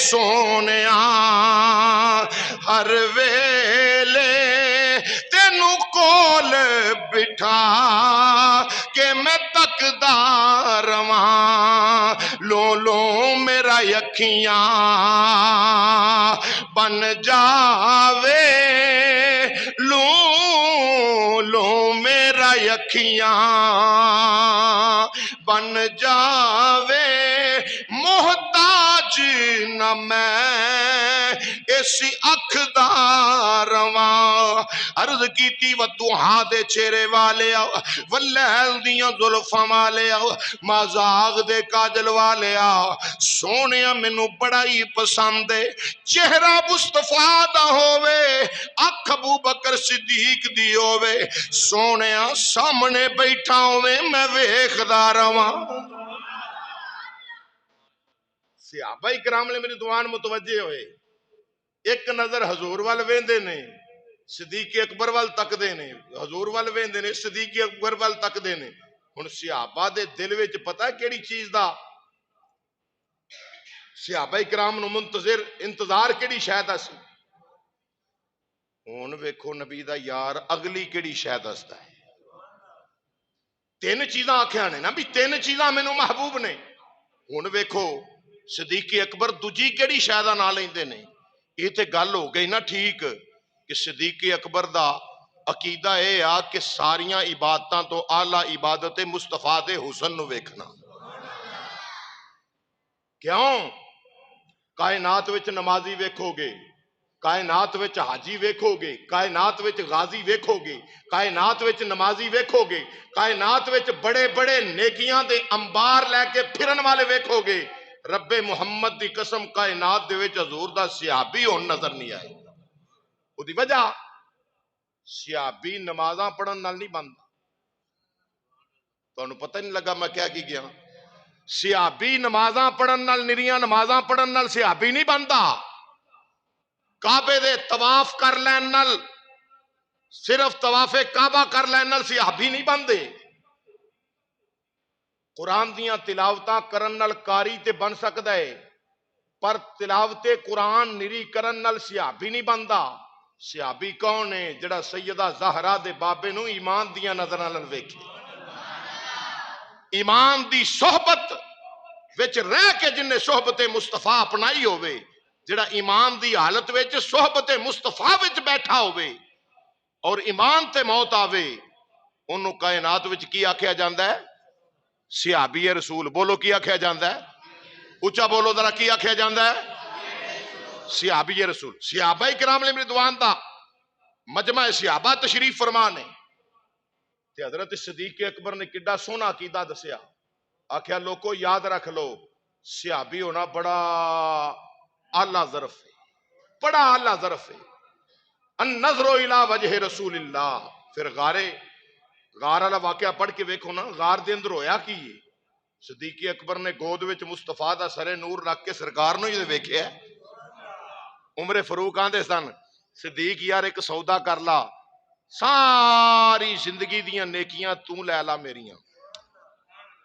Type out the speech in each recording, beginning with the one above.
سونیا ہر ویلے تینو کول بٹھا کہ میں تکدا رواں لو لو میرا یکھیاں بن جاوے لو لو میرا یکھیاں بن جاوے محتاج نہ میں اسی اکھ دا رواں عرض کیتی ودوہا دے چہرے والے آؤ واللیل دیاں ظلفاں والے آؤ مازاغ دے کاجل والے آؤ سونیا منو بڑا ہی پسند ہے چہرہ مصطفیٰ دا ہووے اکھ ابو بکر صدیق دی ہووے سونیا سامنے بیٹھا ہووے میں ویکھدا رواں صحابہ کرام نے میری دعان متوجہ ہوئے ایک نظر حضور وال ویندے نے صدیق اکبر وال تک دے نے حضور وال ویندے نے صدیق اکبر وال تک دے نے ہن صحابہ دے دل وچ پتہ کیڑی چیز دا صحابہ کرام نو منتظر انتظار کیڑی شے دا سی ہن ویکھو نبی دا یار اگلی کیڑی شے دسدا ہے تین چیزاں آکھیاں نے نا بھی تین چیزاں مینوں محبوب نے ہن ویکھو صدیق اکبر دوجی کیڑی شے دا نام لیندے نے یہ تے گل ہو گئی نا ٹھیک کہ صدیق اکبر دا عقیدہ اے آ کہ ساریاں عبادتاں تو اعلیٰ عبادت مصطفیٰ دے حسن نو ویکھنا کیوں کائنات وچ نمازی ویکھو گے کائنات وچ حاجی ویکھو گے کائنات وچ غازی ویکھو گے کائنات وچ نمازی ویکھو گے کائنات وچ بڑے بڑے نیکیاں دے انبار لے کے پھرن والے ویکھو گے رب محمد دی قسم کائنات دے وچ حضور دا صحابی ہون نظر نہیں آئے او دی وجہ صحابی نمازاں پڑھن نال نہیں بندا تانوں پتہ نہیں لگا میں کیا کی گیا صحابی نمازاں پڑھن نال نریاں نمازاں پڑھن نال صحابی نہیں بندا کعبے دے طواف کر لین نال صرف طواف کعبہ کر لین نال صحابی نہیں بندے قرآن دیاں تلاوتاں کرن نال کاری تے بن سکدا ہے پر تلاوت قرآن نری کرن نال صحابی نہیں بندا صحابی کون ہے جڑا سیدہ زہرا دے بابے نو ایمان دیاں نظراں نال ویکھے ایمان دی صحبت وچ رہ کے جن نے صحبت مصطفیٰ اپنائی ہوئے جڑا ایمان دی حالت وچ صحبت مصطفیٰ وچ بیٹھا ہوئے اور ایمان تے موت آوے انہوں کائنات وچ کی آکھیا جاندا ہے صحابی رسول بولو کی آکھیا جاندا ہے اچھا بولو ذرا کی آکھیا جاندا ہے صحابی رسول صحابہ کرام نے رضوان دا مجمع صحابہ تشریف فرما نے تے حضرت صدیق اکبر نے کڈا سونا عقیدہ دسیا آکھیا لوگو یاد رکھ لو صحابی ہونا بڑا اعلیٰ ظرف ہے بڑا اعلیٰ ظرف ہے النظر الی وجہ رسول اللہ پھر غار والا واقعہ پڑھ کے ویکھو نا غار دے اندر ہویا کی صدیق اکبر نے گود وچ مصطفیٰ دا سر نور رکھ کے سرکار نو ہی ویکھیا عمر فاروق آندے سن صدیق یار ایک سودا کر لا ساری زندگی دیاں نیکیاں تو لے لا میریاں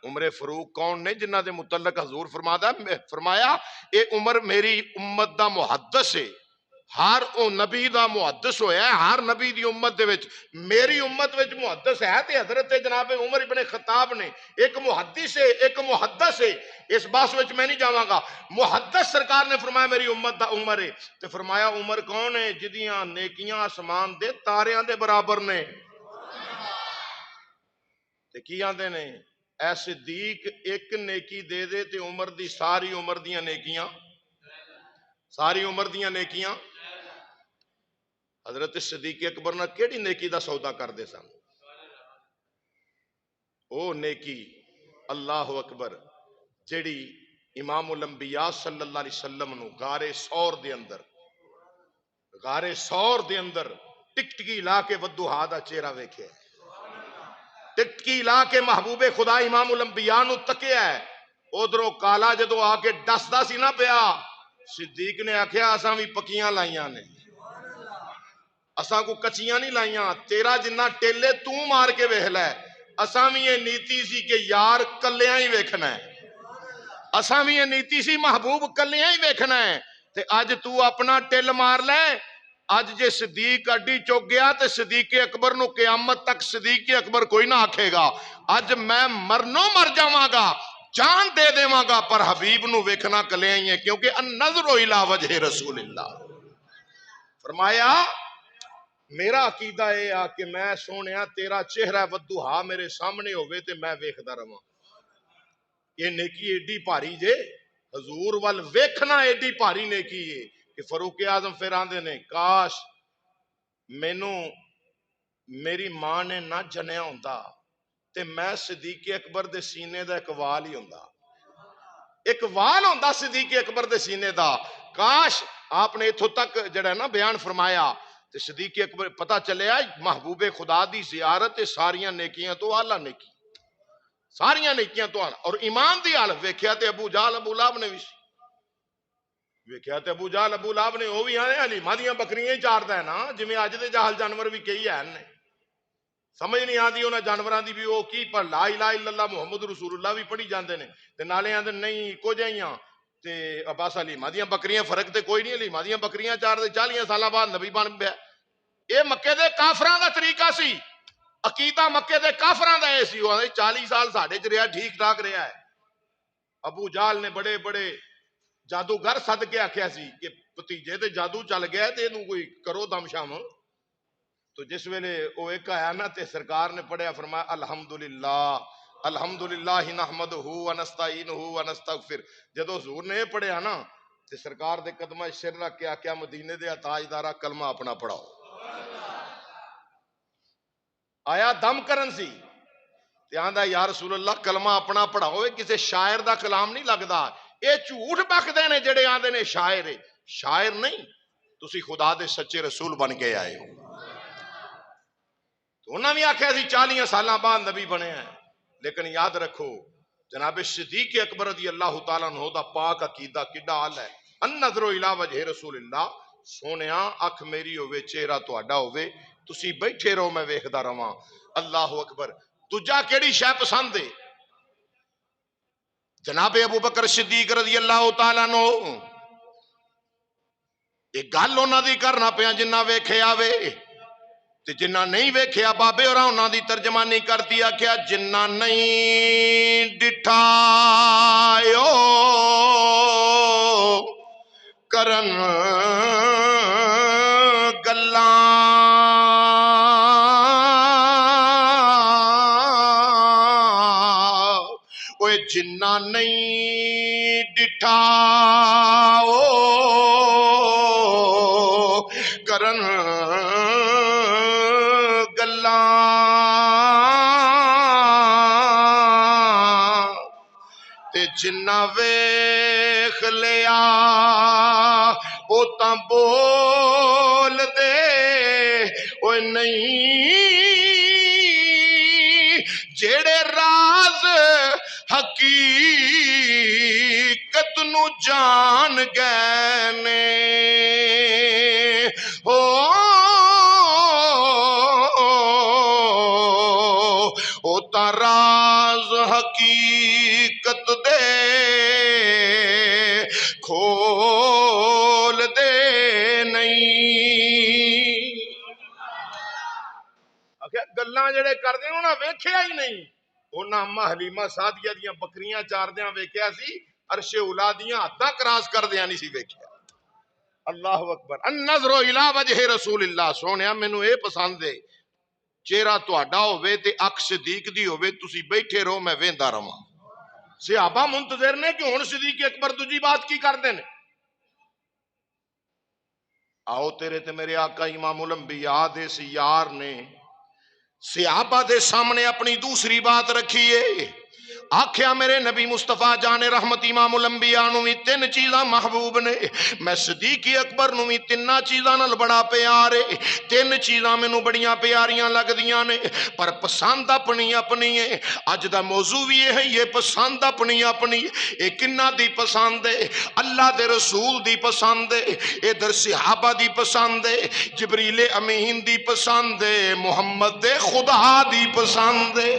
عمر فاروق کون نے جنہ دے متعلق حضور فرمایا اے عمر میری امت دا محدث ہے ہر او نبی دا محدث ہویا ہے ہر نبی دی امت دے وچ میری امت وچ محدث ہے تے حضرت جناب عمر ابن خطاب نے ایک محدث ہے ایک محدث ہے اس باس وچ میں نہیں جاواں گا محدث سرکار نے فرمایا میری امت دا عمر ہے تے فرمایا عمر کون ہے جدیاں نیکیاں آسمان دے تاریاں دے برابر نے تے کی آندے نے اے صدیق ایک نیکی دے دے تے عمر دی ساری عمر دیاں نیکیاں حضرت صدیق اکبر نہ کیڑی نیکی دا سودا کر دے سن او نیکی اللہ اکبر جیڑی امام الانبیاء صلی اللہ علیہ وسلم نو غار سور دے اندر ٹکٹکی لا کے ودوہا دا چہرہ ویکھے ٹکٹکی لا کے محبوب خدا امام الانبیاء نو تکیا ہے ادھروں کالا جدو آ کے دسدا سی نہ پیا صدیق نے آکھیا اساں بھی پکیاں لائیاں نے اساں کو کچیاں نہیں لائیاں تیرا جنہ ٹیلے تو مار کے ویکھ لے اساں بھی یہ نیتی سی کہ یار کلیاں ہی ویکھنا ہے اساں بھی یہ نیتی سی محبوب کلیاں ہی ویکھنا ہے تے اج تو اپنا ٹل مار لے. اج جے صدیق اڈی چک گیا تے صدیق اکبر نو قیامت تک صدیق اکبر کوئی نہ آکھے گا. اج میں مرنوں مر جاواں گا, جان دے دیواں گا, پر حبیب نو ویکھنا کلے آئی ہے, کیونکہ النظر الی وجہ رسول اللہ. فرمایا میرا عقیدہ اے آ کہ میں سونیا تیرا چہرہ ودوہا میرے سامنے ہوئے تے میں ویکھدا رہواں. یہ نیکی ایڈی بھاری جے, حضور وال ویکھنا ایڈی بھاری نیکی ہے کہ فاروق اعظم پھر آندے نے کاش مینوں میری ماں نے نہ جنیا ہوندا تے میں صدیق اکبر دے سینے دا ایک وال ہی ہوندا, ایک وال ہوندا صدیق اکبر دے سینے دا. کاش آپ نے اتھوں تک جڑا ہے نا بیان فرمایا تے صدیق اکبر پتہ چلیا محبوب خدا دی زیارت ساریاں نیکیاں تو اعلیٰ نیکی, ساریاں نیکیاں تو اعلیٰ. اور ایمان دی حالت ویکھیا تے ابو جہل ابو لہب نے بھی ویکھیا تے ابو جہل ابو لہب نے وہ بھی آنے حلیمہ دیاں بکریاں ہی چاردا ہے نا, جویں اج دے جاہل جانور بھی کئی ہیں نے. سمجھ نہیں آتی انہاں جانوراں دی بھی, وہ کی پر لا الہ الا اللہ محمد رسول اللہ بھی پڑھی جاندے نے تے نالے آندے نہیں کو جائیاں تے عباس حلیمہ دیاں بکریاں فرق تے کوئی نہیں, حلیمہ دیاں بکریاں چار دے 40 سالاں بعد نبی بن پیا. اے مکے دے کافراں دا طریقہ سی, عقیدہ مکے دے کافراں دا اے سی. 40 سال ساڈے چ رہیا ٹھیک ٹھاک رہیا ہے. ابو جہل نے بڑے بڑے جادوگر سد کے آخیا سی کہ بھتیجے تے جادو چل گیا تے اینوں کوئی کرو دم شام. تو جس ویلے وہ ایک آیا نا تے سرکار نے پڑھیا, فرمایا الحمدللہ الحمدللہ نحمدہ ونستعینہ ونستغفر. جدو حضور نے پڑھیا نا تے سرکار دے قدمہ سر رکھ کے آخیا مدینے دے تاجدارا کلمہ اپنا پڑھاؤ. آیا دم کرن سی تے آندا یا رسول اللہ کلمہ اپنا پڑھاؤ, کسے شاعر دا کلام نہیں لگدا. اے جھوٹ بکدے نے جڑے آندے نے شاعر ہے, شاعر نہیں, تسی خدا دے سچے رسول بن کے آئے ہو. تو انہاں بھی آکھیا سی 40 سالاں بعد نبی بنے ہیں. لیکن یاد رکھو جناب صدیق اکبر رضی اللہ تعالیٰ عنہ دا پاک عقیدہ کڈا اعلی ہے. النظر الی وجہ رسول اللہ. سونیا اکھ میری ہوے چہرہ تہاڈا ہوے, تسی بیٹھے رہو میں ویکھدا رہواں. اللہ اکبر. دوجا کیڑی شے پسند ہے جناب ابو بکر صدیق رضی اللہ تعالیٰ عنہ, ایک گل انہاں دی کرنا پیا جنہ ویکھیا وے تے جنہ نہیں ویکھیا بابے اور انہاں دی ترجمانی کرتی آکھیا جنہ نہیں ڈٹھا او کرن گلاں اوے جنہ نہیں ڈٹھا او کرن جنہ ویکھ لیا او تاں بول دے اوے نہیں جیڑے راز حقیقت نو جان گئے نے او تاں راز حقیقت دے کھول دے نہیں. گلاں جڑے کردے انہاں ویکھیا ہی نہیں. انہاں اما حلیمہ سعدیہ دیاں بکریاں چاردیاں ویکھیا سی, عرش اولا دیاں حداں کراس کردیاں نہیں سی ویکھیا. اللہ اکبر. النظر الی وجہ رسول اللہ. سونیا مینوں اے پسند ہے چہرہ تہاڈا ہوے تے اکھ صدیق دی ہوے, تسی بیٹھے رہو میں ویندا رہواں. صحابہ منتظر نے کہ ہن صدیق اکبر دوجی بات کی کردے نے. آؤ تیرے تے میرے آقا امام الانبیاء دے یار نے صحابہ دے سامنے اپنی دوسری بات رکھیے. آکھیا میرے نبی مصطفیٰ جان رحمت امام الانبیاء نو بھی 3 چیزاں محبوب نے, میں صدیق اکبر نو بھی 3 چیزاں نال بڑا پیار ہے. 3 چیزاں مینوں بڑیاں پیاریاں لگدیاں نے, پر پسند اپنی اپنی ہے. اج دا موضوع بھی یہ ہے, یہ پسند اپنی اپنی. اے کنہ دی پسند ہے؟ اللہ دے رسول دی پسند ہے, ادھر صحابہ دی پسند ہے, جبریل امین دی پسند ہے, محمد دے خدا دی پسند ہے.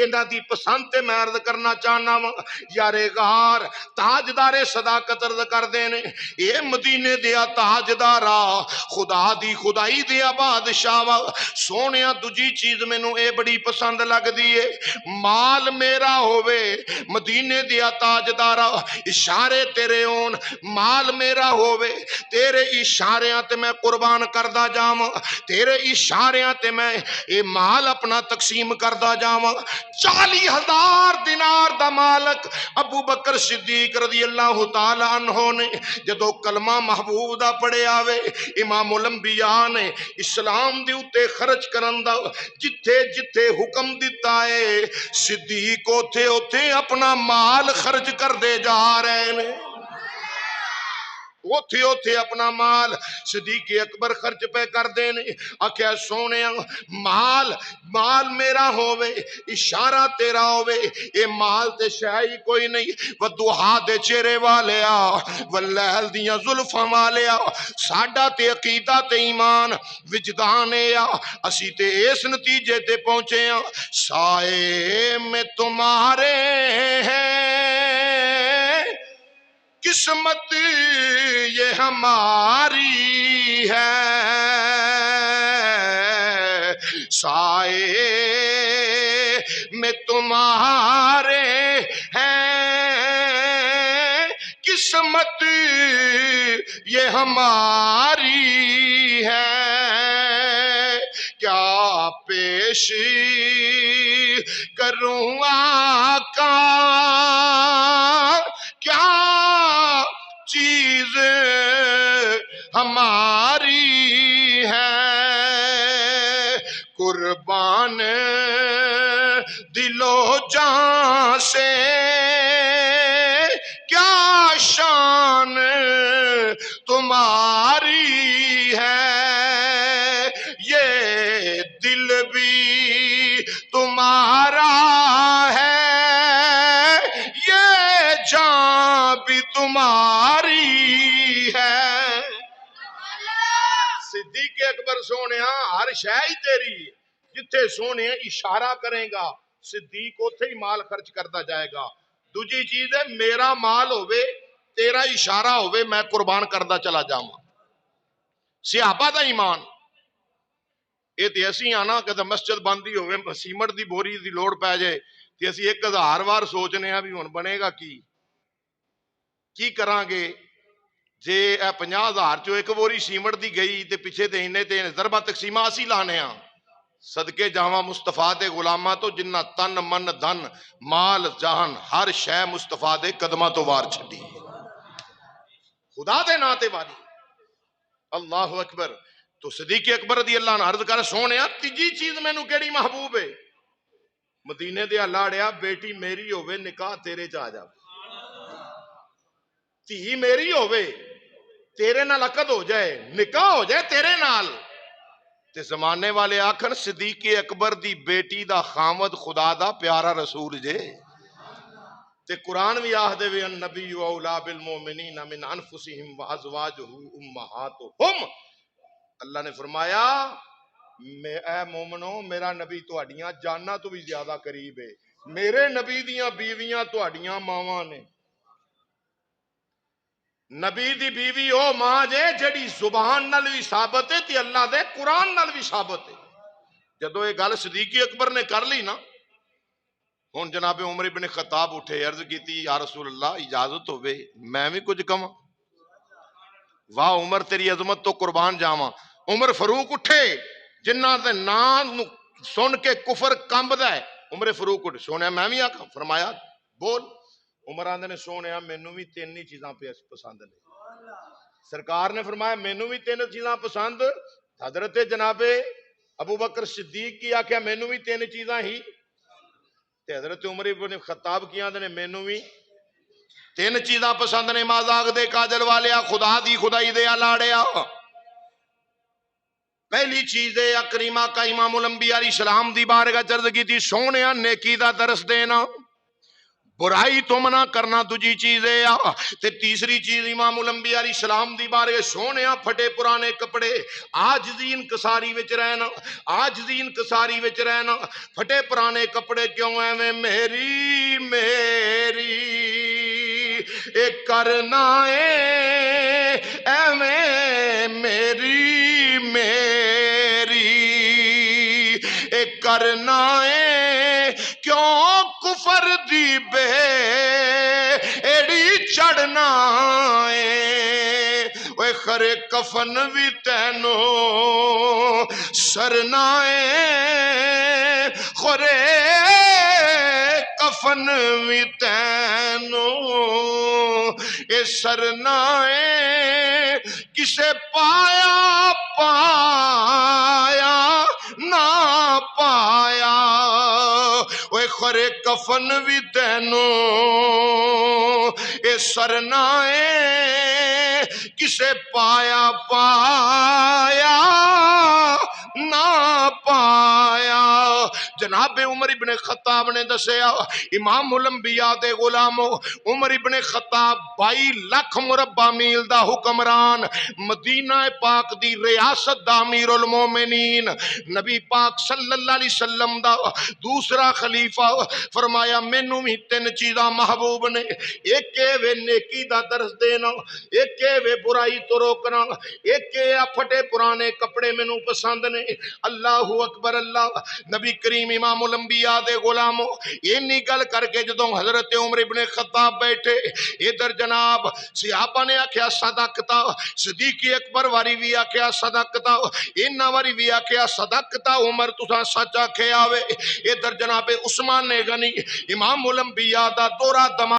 انہاں دی پسند تے میں عرض کرنا چاہنا وا یارے غار تاجدار صداقت عرض کر دینے اے مدینے دیا تاجدارا خدا دی خدائی دیا بادشاہ وا سونیا دوجی چیز مینوں اے بڑی پسند لگ دیے مال میرا ہووے مدینے دیا تاجدارا اشارے تیرے ہون مال میرا ہووے تیرے اشاریاں تے میں قربان کردہ جاواں تیرے اشاریاں تے میں اے مال اپنا تقسیم کردہ جاواں 40,000 دینار دا مالک ابو بکر صدیق رضی اللہ تعالی عنہ نے جدو کلمہ محبوب دا پڑے آوے امام الانبیاء نے اسلام دی اتے خرچ کرن دا جتھے جتھے حکم دیتا ہے صدیق اوتھے اوتھے اپنا مال خرچ کر دے جا رہے ہیں اوتھے اوتھے اپنا مال صدیق اکبر خرچ پہ کر دینے آکھیا سونے مال میرا ہووے اشارہ تیرا ہووے اے مال تے شاہی کوئی نہیں ودوہا دے چہرے والیا واللیل دیاں زلفاں والیا ساڈا تے عقیدہ تے ایمان وجدان یا اسی تے اس نتیجے تے پہنچے ہیں سائے میں تمہارے ہیں قسمت یہ ہماری ہے سائے میں تمہارے ہیں قسمت یہ ہماری ہے کیا پیش کروں آقا کیا چیز ہماری ہے قربان دل و جان سے کیا شان تمہاری ہے یہ دل بھی تمہارا ہے یہ جان بھی تمہاری ہے صدیق اکبر سونے ہر شے ہی تیری جتھے سونے اشارہ کریں گا صدیق اوتھے ہی مال خرچ کرتا جائے گا دوجی چیز ہے میرا مال ہووے تیرا اشارہ ہووے میں قربان کردا چلا جاواں صحابہ دا ایمان یہ تے اسی آنا کہ مسجد بندی ہووے سیمنٹ دی بوری دی لوڑ پہ جائے تے اسی 1000 وار سوچنے ہیں بھی ہن بنے گا کی کران گے جے 50,000 چو ایک بوری سیمنٹ دی گئی تے پیچھے تے انہیں تے ضربہ تقسیمہ اسی لانے ہاں صدقے جاواں مصطفیٰ دے غلامہ تو جنہ تن من دن مال جہان ہر شے مصطفیٰ دے قدمہ تو وار چھڑی خدا دے ناتے واری اللہ اکبر تو صدیق اکبر رضی اللہ عنہ عرض کر سونے تیجی چیز میں نو کیڑی محبوب ہے مدینے دے لاڑیا بیٹی میری ہووے نکاح تیرے چا جا تھی میری ہووے تیرے نال عقد ہو جائے نکاح ہو جائے تیرے نال تے زمانے والے آکھن صدیق اکبر دی بیٹی دا خامد خدا دا پیارا رسول جے تے قرآن بھی آہدے وے النبی اولا بالمومنین من انفسہم وازواجہ امہاتہم اللہ نے فرمایا اے مومنو میرا نبی تہاڈیاں جاننا تو بھی زیادہ قریب ہے میرے نبی دیاں بیویاں تہاڈیاں ماواں نے نبی دی بیوی او ماں جے جڑی زبان نال بھی ثابت ہے تے اللہ دے قرآن نال بھی ثابت ہے جدو یہ گل صدیق اکبر نے کر لی نا ہن جناب عمر ابن خطاب اٹھے عرض کیتی یا رسول اللہ اجازت ہوے میں بھی کچھ کہاں واہ عمر تیری عظمت تو قربان جاواں عمر فاروق اٹھے جنہ دے نام سن کے کفر کمبدا ہے عمر فاروق اٹھے سونے میں بھی آکھاں فرمایا بول عمر آندے نے سونے مینوں بھی 3 چیزاں پسند نے سرکار نے فرمایا مینوں بھی 3 چیزاں پسند حضرت جناب ابو بکر صدیق کی آکھیا مینوں بھی 3 چیزاں ہی تے حضرت عمر ابن خطاب کی آندے نے مینوں بھی 3 چیزاں پسند نے مازاغ دے کاجل والیا خدا دی خدائی دے لاڑیا پہلی چیز ہے کریمہ کا امام الانبیاء علیہ السلام دی بارگاہ عرض کی تھی سونیا نیکی دا درس دینا برائی تو منع کرنا دوجی چیز ہے تے تیسری چیز امام الانبیاء علیہ السلام دی بارے سونے پھٹے پرانے کپڑے عاجزی انکساری وچ رہنا عاجزی انکساری وچ رہنا پھٹے پرانے کپڑے کیوں ایویں میری میری اے کرنا اے ایویں میری میری اے کرنا اے کیوں کفر دی بے ایڑی چڑھنا اے اوے خرے کفن بھی تینو سرنا اے خرے کفن بھی تینو اے سرنا اے کسے پایا پایا نہ پایا اوے خرے کفن بھی تینو اے سرنا اے کسے پایا پایا نہ پایا جناب عمر ابن خطاب نے دسیا امام الانبیاء دے غلامو عمر ابن خطاب 22 لاکھ مربع میل دا حکمران مدینہ پاک دی ریاست دا امیر المومنین نبی پاک صلی اللہ علیہ وسلم دا دوسرا خلیفہ فرمایا مینوں بھی 3 چیزاں محبوب نے ایک وے نیکی دا درس دینا ایک وے برائی تو روکنا ایک پھٹے پرانے کپڑے مینوں پسند نے اللہ اکبر اللہ نبی کریم امام الانبیاء دے غلاموں اینی گل کر کے جدوں حضرت عمر ابن خطاب بیٹھے ادھر جناب صحابہ نے آکھیا صدقتا صدیق اکبر واری بھی آکھیا صدقتا انہاں واری بھی آکھیا صدقتا عمر تساں سچ آکھیا وے ادھر جناب عثمان نے غنی امام الانبیاء دا دورہ دما